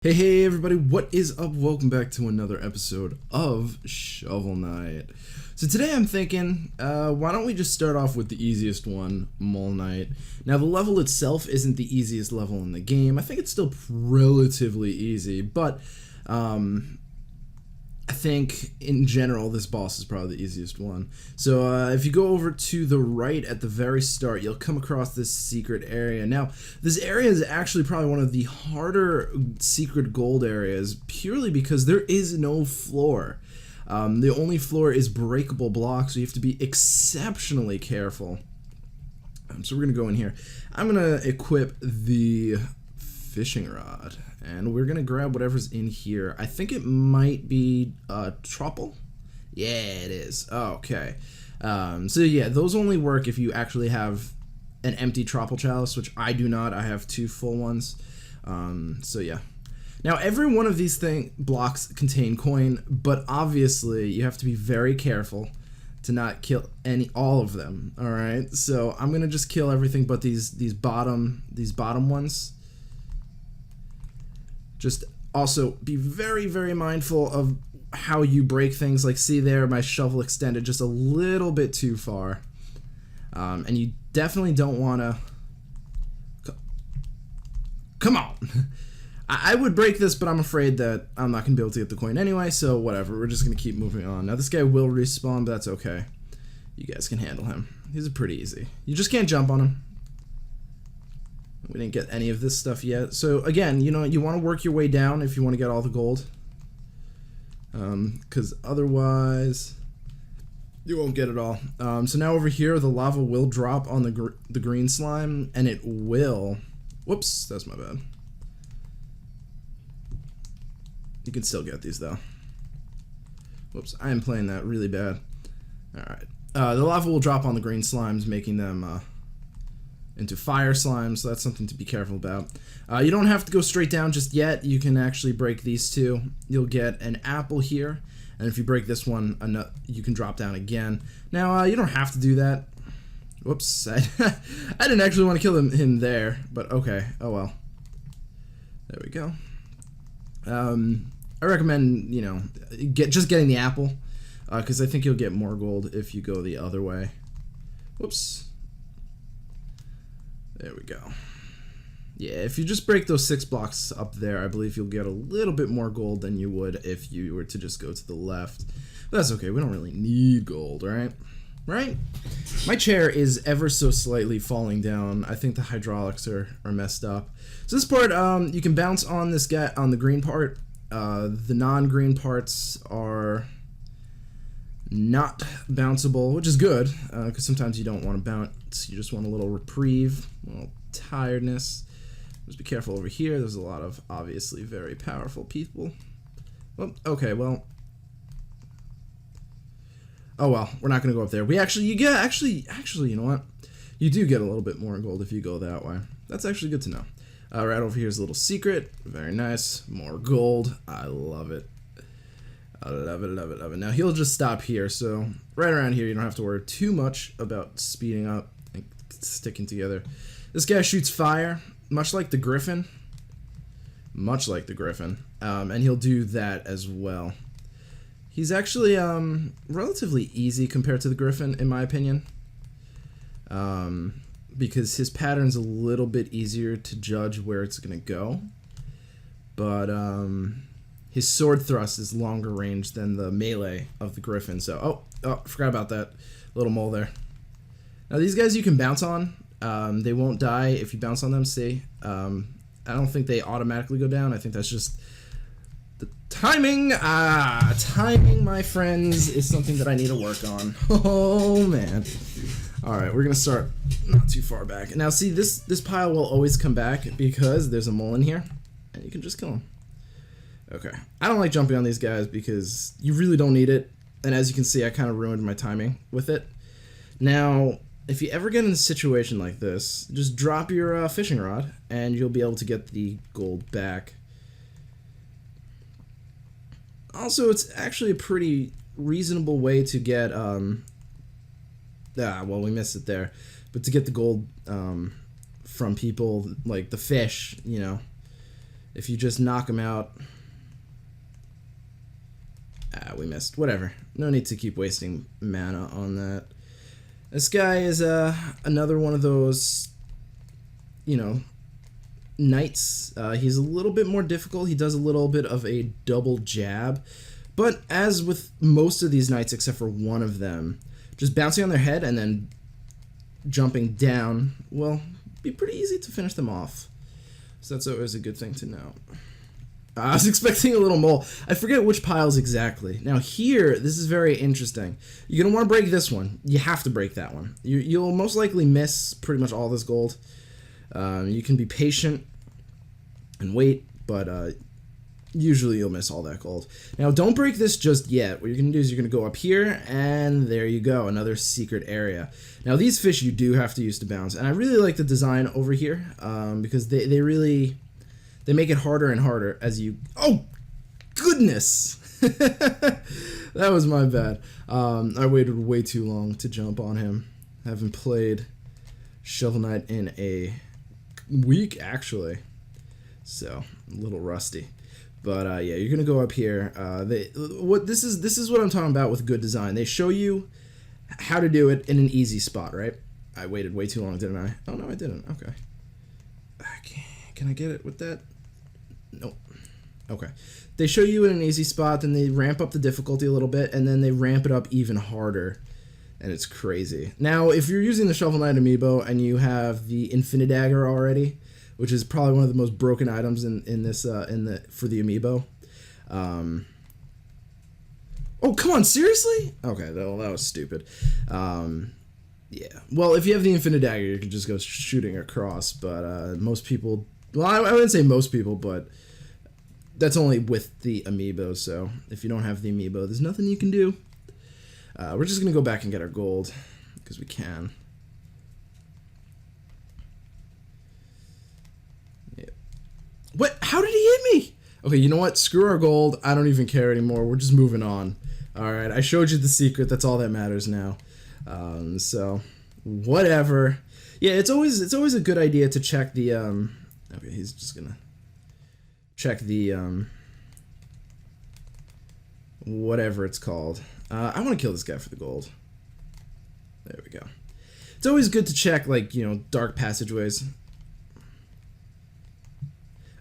Hey everybody, what is up? Welcome back to another episode of Shovel Knight. So today I'm thinking, why don't we just start off with the easiest one, Mole Knight. Now the level itself isn't the easiest level in the game. I think it's still relatively easy, but I think in general this boss is probably the easiest one. So if you go over to the right at the very start, you'll come across this secret area. Now this area is actually probably one of the harder secret gold areas, purely because there is no floor. The only floor is breakable blocks, so you have to be exceptionally careful. So we're gonna go in here. I'm gonna equip the fishing rod, and we're gonna grab whatever's in here. I think it might be Tropple. Yeah, it is. Okay. So yeah, those only work if you actually have an empty Tropple chalice, which I do not. I have two full ones. So yeah. Now every one of these blocks contain coin, but obviously you have to be very careful to not kill all of them. All right. So I'm gonna just kill everything but these bottom ones. Just also be very, very mindful of how you break things. Like, see there, my shovel extended just a little bit too far. And you definitely don't want to... Come on! I would break this, but I'm afraid that I'm not going to be able to get the coin anyway, so whatever. We're just going to keep moving on. Now, this guy will respawn, but that's okay. You guys can handle him. He's pretty easy. You just can't jump on him. We didn't get any of this stuff yet. So again, you know, you want to work your way down if you want to get all the gold. Because otherwise, you won't get it all. So now over here, the lava will drop on the green slime, and it will... Whoops, that's my bad. You can still get these, though. Whoops, I am playing that really bad. Alright. The lava will drop on the green slimes, making them... into fire slime, so that's something to be careful about. You don't have to go straight down just yet. You can actually break these two. You'll get an apple here, and if you break this one, you can drop down again. Now, you don't have to do that. Whoops, I didn't actually want to kill him there, but okay, oh well. There we go. I recommend, you know, just getting the apple, because I think you'll get more gold if you go the other way. Whoops. There we go. Yeah, if you just break those 6 blocks up there, I believe you'll get a little bit more gold than you would if you were to just go to the left. But that's okay, we don't really need gold, alright? Right? My chair is ever so slightly falling down. I think the hydraulics are messed up. So this part, you can bounce on this guy, on the green part. The non-green parts are not bounceable, which is good, because sometimes you don't want to bounce, you just want a little reprieve, a little tiredness. Just be careful over here, there's a lot of obviously very powerful people. Well, okay, well. Oh well, we're not going to go up there. You know what? You do get a little bit more gold if you go that way. That's actually good to know. Right over here is a little secret, very nice, more gold, I love it. I love it, love it, love it. Now he'll just stop here, so right around here you don't have to worry too much about speeding up and sticking together. This guy shoots fire, much like the Griffin. Much like the Griffin. And he'll do that as well. He's actually relatively easy compared to the Griffin, in my opinion. Because his pattern's a little bit easier to judge where it's going to go. But, his sword thrust is longer range than the melee of the Griffin, so... Oh, forgot about that little mole there. Now, these guys you can bounce on. They won't die if you bounce on them, see? I don't think they automatically go down. I think that's just... the timing! Timing, my friends, is something that I need to work on. Oh, man. Alright, we're gonna start not too far back. Now, see, this pile will always come back because there's a mole in here, and you can just kill him. Okay, I don't like jumping on these guys because you really don't need it, and as you can see, I kind of ruined my timing with it. Now, if you ever get in a situation like this, just drop your fishing rod, and you'll be able to get the gold back. Also, it's actually a pretty reasonable way to get, well, we missed it there, but to get the gold from people, like the fish, you know. If you just knock him out... Ah, we missed. Whatever. No need to keep wasting mana on that. This guy is another one of those, you know, knights. He's a little bit more difficult. He does a little bit of a double jab. But as with most of these knights, except for one of them, just bouncing on their head and then jumping down will be pretty easy to finish them off. So that's always a good thing to know. I was expecting a little mole. I forget which piles exactly. Now here, this is very interesting. You're going to want to break this one. You have to break that one. You'll most likely miss pretty much all this gold. You can be patient and wait, but usually you'll miss all that gold. Now don't break this just yet. What you're going to do is you're going to go up here, and there you go, another secret area. Now these fish you do have to use to bounce, and I really like the design over here because they really... They make it harder and harder as you... Oh, goodness! That was my bad. I waited way too long to jump on him. I haven't played Shovel Knight in a week, actually. So, a little rusty. But, yeah, you're going to go up here. This is what I'm talking about with good design. They show you how to do it in an easy spot, right? I waited way too long, didn't I? Oh, no, I didn't. Okay. Can I get it with that? Nope. Okay. They show you in an easy spot, then they ramp up the difficulty a little bit, and then they ramp it up even harder. And it's crazy. Now, if you're using the Shovel Knight amiibo and you have the Infinite Dagger already, which is probably one of the most broken items in this for the amiibo. Oh, come on, seriously? Okay, well, that was stupid. Yeah. Well, if you have the Infinite Dagger, you can just go shooting across, but most people... Well, I wouldn't say most people, but that's only with the amiibo, so if you don't have the amiibo, there's nothing you can do. We're just going to go back and get our gold, because we can. Yeah. What? How did he hit me? Okay, you know what? Screw our gold. I don't even care anymore. We're just moving on. Alright, I showed you the secret. That's all that matters now. So, whatever. Yeah, it's always a good idea to check the... Okay, he's just gonna check the, whatever it's called. I want to kill this guy for the gold. There we go. It's always good to check, like, you know, dark passageways.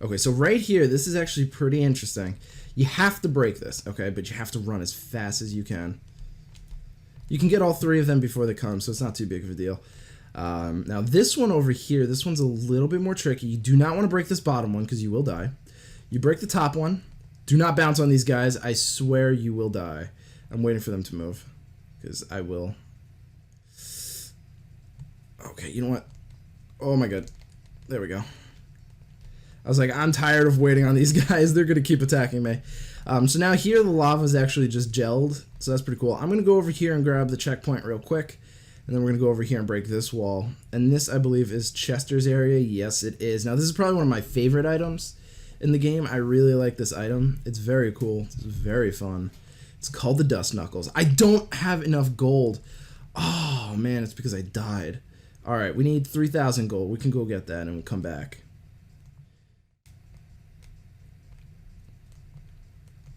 Okay, so right here, this is actually pretty interesting. You have to break this, okay, but you have to run as fast as you can. You can get all three of them before they come, so it's not too big of a deal. Now this one over here, this one's a little bit more tricky. You do not want to break this bottom one because you will die. You break the top one. Do not bounce on these guys. I swear you will die. I'm waiting for them to move because I will. Okay, you know what? Oh my god. There we go. I was like, I'm tired of waiting on these guys. They're going to keep attacking me. So now here the lava is actually just gelled, so that's pretty cool. I'm going to go over here and grab the checkpoint real quick. And then we're going to go over here and break this wall. And this, I believe, is Chester's area. Yes, it is. Now, this is probably one of my favorite items in the game. I really like this item. It's very cool. It's very fun. It's called the Dust Knuckles. I don't have enough gold. Oh, man, it's because I died. All right, we need 3,000 gold. We can go get that and we'll come back.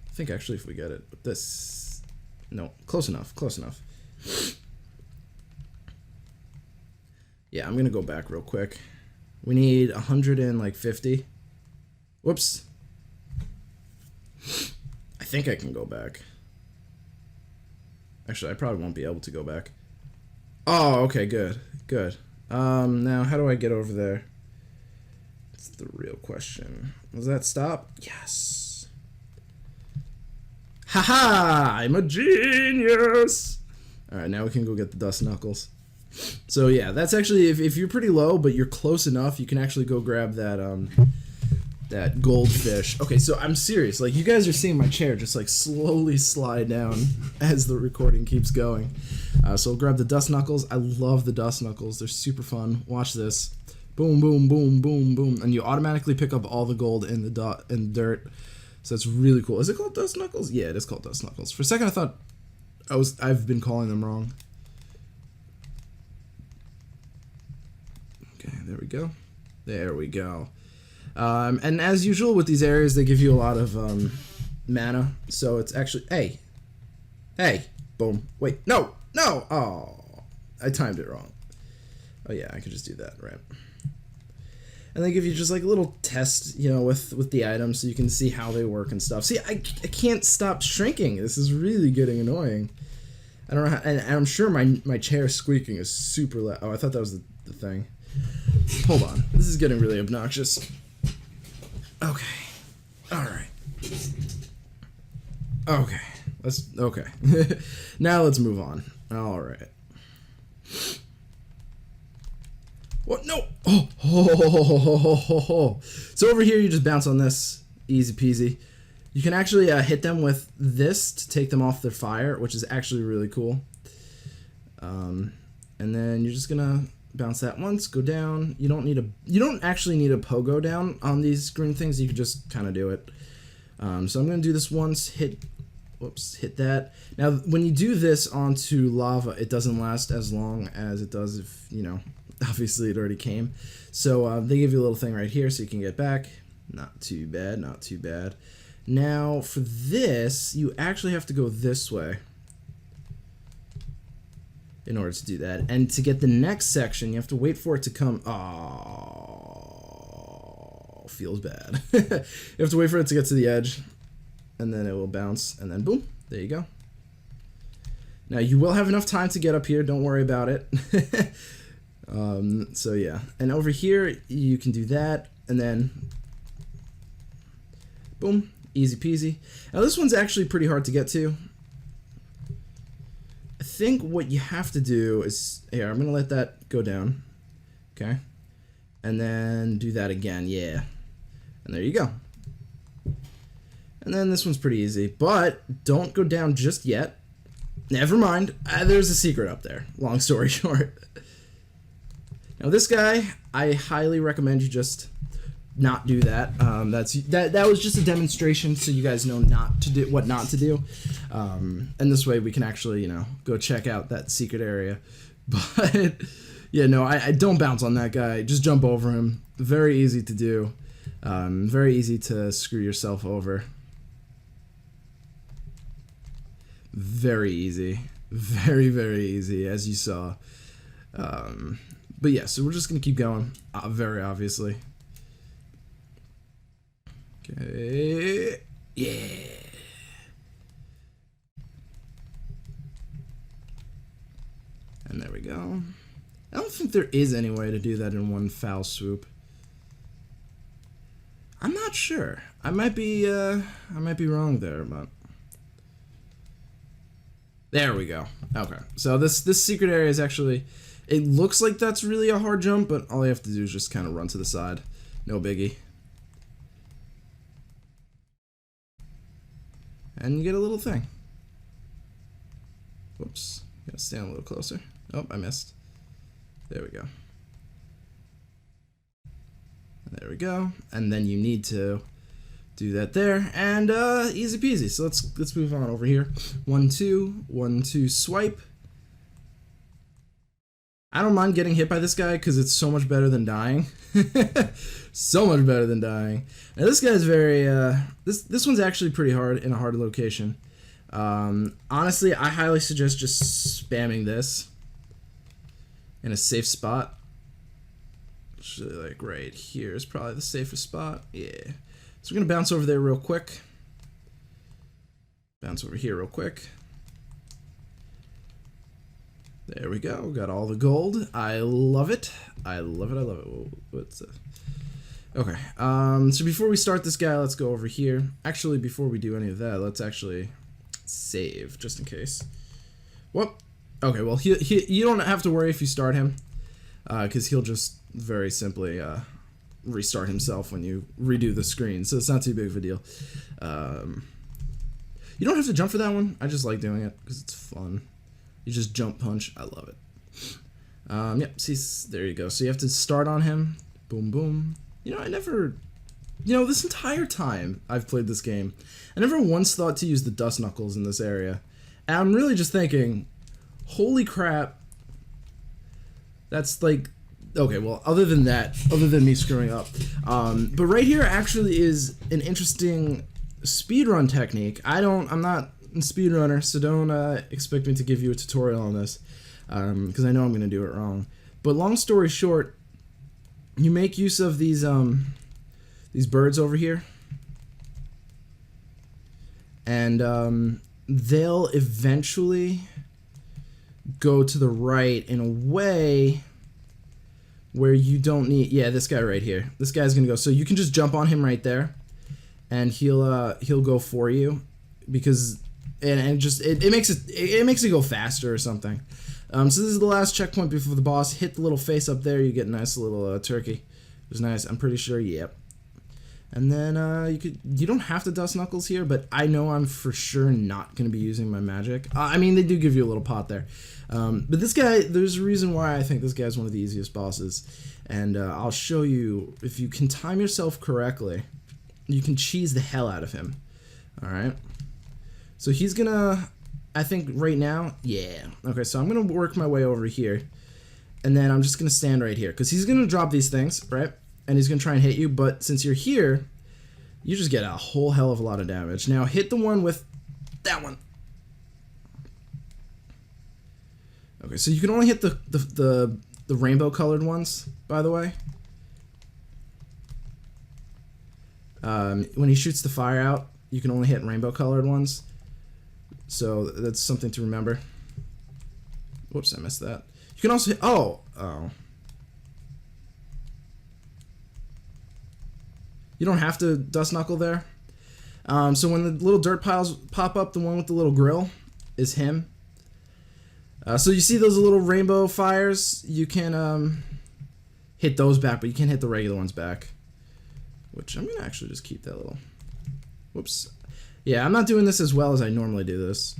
I think, actually, if we get it. But this... No, close enough. Close enough. Yeah, I'm gonna go back real quick. We need 150. Whoops. I think I can go back. Actually, I probably won't be able to go back. Oh, okay, good. Good. Now, how do I get over there? That's the real question. Was that stop? Yes. Haha! I'm a genius! Alright, now we can go get the Dust Knuckles. So yeah, that's actually, if you're pretty low, but you're close enough, you can actually go grab that, that goldfish. Okay, so I'm serious. Like, you guys are seeing my chair just, like, slowly slide down as the recording keeps going. So we'll grab the Dust Knuckles. I love the Dust Knuckles. They're super fun. Watch this. Boom, boom, boom, boom, boom. And you automatically pick up all the gold in the dirt. So that's really cool. Is it called Dust Knuckles? Yeah, it is called Dust Knuckles. For a second, I thought I've been calling them wrong. Okay, there we go. There we go. And as usual with these areas, they give you a lot of mana. So it's actually... Hey! Boom. Wait, no! No! Oh, I timed it wrong. Oh yeah, I could just do that, right? And they give you just like a little test, you know, with the items so you can see how they work and stuff. See, I can't stop shrinking. This is really getting annoying. I don't know how, and I'm sure my chair squeaking is super loud. Oh, I thought that was the thing. Hold on. This is getting really obnoxious. Okay. Alright. Okay. Okay. Now let's move on. Alright. What? No! Oh. So over here, you just bounce on this. Easy peasy. You can actually hit them with this to take them off their fire, which is actually really cool. And then you're just gonna bounce that once, go down. You don't actually need a pogo down on these green things. You can just kind of do it. So I'm gonna do this once. Hit that. Now, when you do this onto lava, it doesn't last as long as it does if, you know, obviously it already came. So they give you a little thing right here so you can get back. Not too bad, not too bad. Now, for this, you actually have to go this way in order to do that. And to get the next section, you have to wait for it to come. Oh, feels bad. You have to wait for it to get to the edge, and then it will bounce, and then boom, there you go. Now, you will have enough time to get up here. Don't worry about it. So, yeah. And over here, you can do that, and then boom. Easy peasy. Now this one's actually pretty hard to get to. I think what you have to do is... Here, I'm going to let that go down. Okay. And then do that again. Yeah. And there you go. And then this one's pretty easy. But don't go down just yet. Never mind. There's a secret up there. Long story short. Now this guy, I highly recommend you just... not do that. That was just a demonstration so you guys know what not to do. And this way we can actually, you know, go check out that secret area. But yeah, no, I don't bounce on that guy. Just jump over him. Very easy to do. Very easy to screw yourself over. Very easy. Very, very easy, as you saw. But yeah, so we're just gonna keep going. Very obviously. Okay. Yeah. And there we go. I don't think there is any way to do that in one foul swoop. I'm not sure. I might be wrong there, but there we go. Okay. So this secret area is actually, it looks like that's really a hard jump, but all you have to do is just kind of run to the side. No biggie. And you get a little thing. Whoops. Gotta stand a little closer. Oh, I missed. There we go. There we go. And then you need to do that there. And easy peasy. So let's move on over here. 1, 2, 1, 2, swipe. I don't mind getting hit by this guy because it's so much better than dying. So much better than dying. Now this guy's very this one's actually pretty hard in a hard location. Honestly, I highly suggest just spamming this in a safe spot. Actually, like right here is probably the safest spot. Yeah. So we're gonna bounce over there real quick. Bounce over here real quick. There we go. Got all the gold. I love it. I love it. I love it. What's okay. So before we start this guy, let's go over here. Actually, before we do any of that, let's actually save just in case. Whoop. Okay. Well, you don't have to worry if you start him, because he'll just very simply restart himself when you redo the screen. So it's not too big of a deal. You don't have to jump for that one. I just like doing it because it's fun. You just jump punch. I love it. Yep, see, there you go. So you have to start on him. Boom, boom. You know, this entire time I've played this game, I never once thought to use the dust knuckles in this area. And I'm really just thinking, holy crap, that's like Okay, well, other than that, other than me screwing up, but right here actually is an interesting speedrun technique. I'm not a speedrunner, so don't expect me to give you a tutorial on this, because I know I'm gonna do it wrong. But long story short, you make use of these birds over here, and they'll eventually go to the right in a way where you don't need, yeah, this guy right here. This guy's gonna go, so you can just jump on him right there, and he'll go for you, because it makes it go faster or something. So this is the last checkpoint before the boss. Hit the little face up there, you get a nice little turkey. It was nice. I'm pretty sure. Yep. And then you don't have to dust knuckles here, but I know I'm for sure not going to be using my magic. I mean, they do give you a little pot there. But this guy, there's a reason why I think this guy's one of the easiest bosses. And I'll show you, if you can time yourself correctly, you can cheese the hell out of him. Alright? So he's going to, I think right now, yeah. Okay, so I'm going to work my way over here. And then I'm just going to stand right here, because he's going to drop these things, right? And he's going to try and hit you, but since you're here, you just get a whole hell of a lot of damage. Now hit the one with that one. Okay, so you can only hit the rainbow colored ones, by the way. When he shoots the fire out, you can only hit rainbow colored ones. So that's something to remember. Whoops, I missed that. You can also hit, oh. You don't have to dust knuckle there. So when the little dirt piles pop up, the one with the little grill is him. So you see those little rainbow fires? You can hit those back, but you can't hit the regular ones back. Which I'm gonna actually just keep that little. Whoops. Yeah, I'm not doing this as well as I normally do this.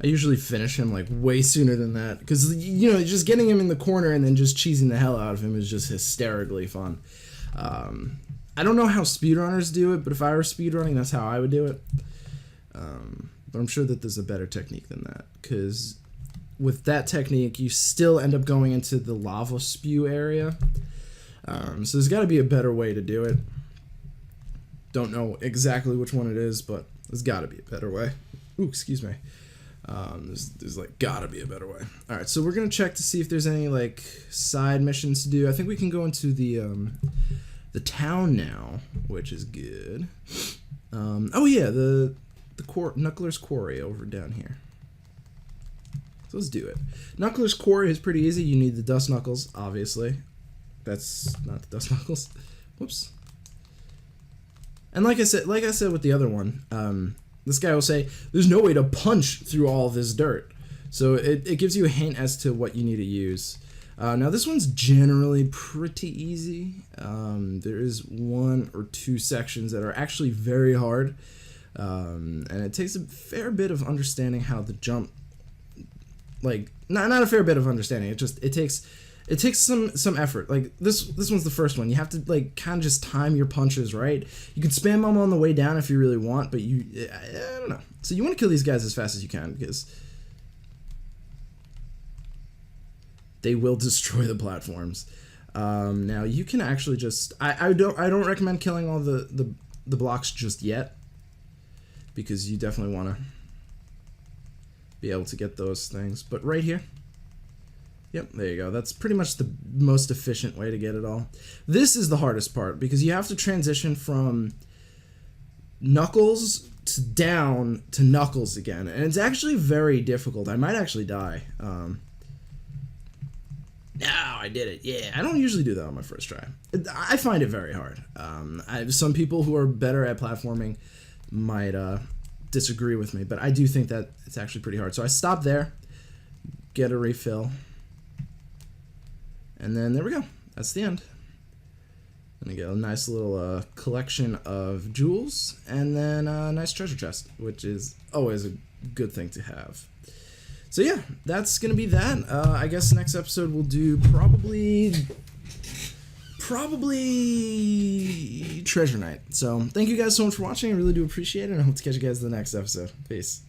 I usually finish him like way sooner than that, because you know, just getting him in the corner and then just cheesing the hell out of him is just hysterically fun. I don't know how speedrunners do it, but if I were speedrunning, that's how I would do it. But I'm sure that there's a better technique than that, because with that technique, you still end up going into the lava spew area. So there's got to be a better way to do it. Don't know exactly which one it is, but there's got to be a better way. Ooh, excuse me. There's like gotta be a better way. All right, so we're gonna check to see if there's any like side missions to do. I think we can go into the town now, which is good. Oh yeah, the Knuckler's Quarry over down here. So let's do it. Knuckler's Quarry is pretty easy. You need the dust knuckles, obviously. That's not the dust knuckles. Whoops. And like I said with the other one, this guy will say, there's no way to punch through all this dirt. So it gives you a hint as to what you need to use. Now this one's generally pretty easy. There is one or two sections that are actually very hard. And it takes a fair bit of understanding how to jump. Like, not a fair bit of understanding. It takes some effort. Like this one's the first one. You have to like kind of just time your punches right. You can spam them on the way down if you really want, but I don't know. So you want to kill these guys as fast as you can, because they will destroy the platforms. Now you can actually just I don't recommend killing all the blocks just yet, because you definitely want to be able to get those things. But right here. Yep, there you go. That's pretty much the most efficient way to get it all. This is the hardest part, because you have to transition from Knuckles to down to Knuckles again. And it's actually very difficult. I might actually die. No, I did it. Yeah, I don't usually do that on my first try. I find it very hard. Some people who are better at platforming might disagree with me, but I do think that it's actually pretty hard. So I stop there, get a refill. And then there we go. That's the end. And I get a nice little collection of jewels, and then a nice treasure chest, which is always a good thing to have. So yeah, that's gonna be that. I guess next episode we'll do probably Treasure Night. So thank you guys so much for watching. I really do appreciate it, and I hope to catch you guys in the next episode. Peace.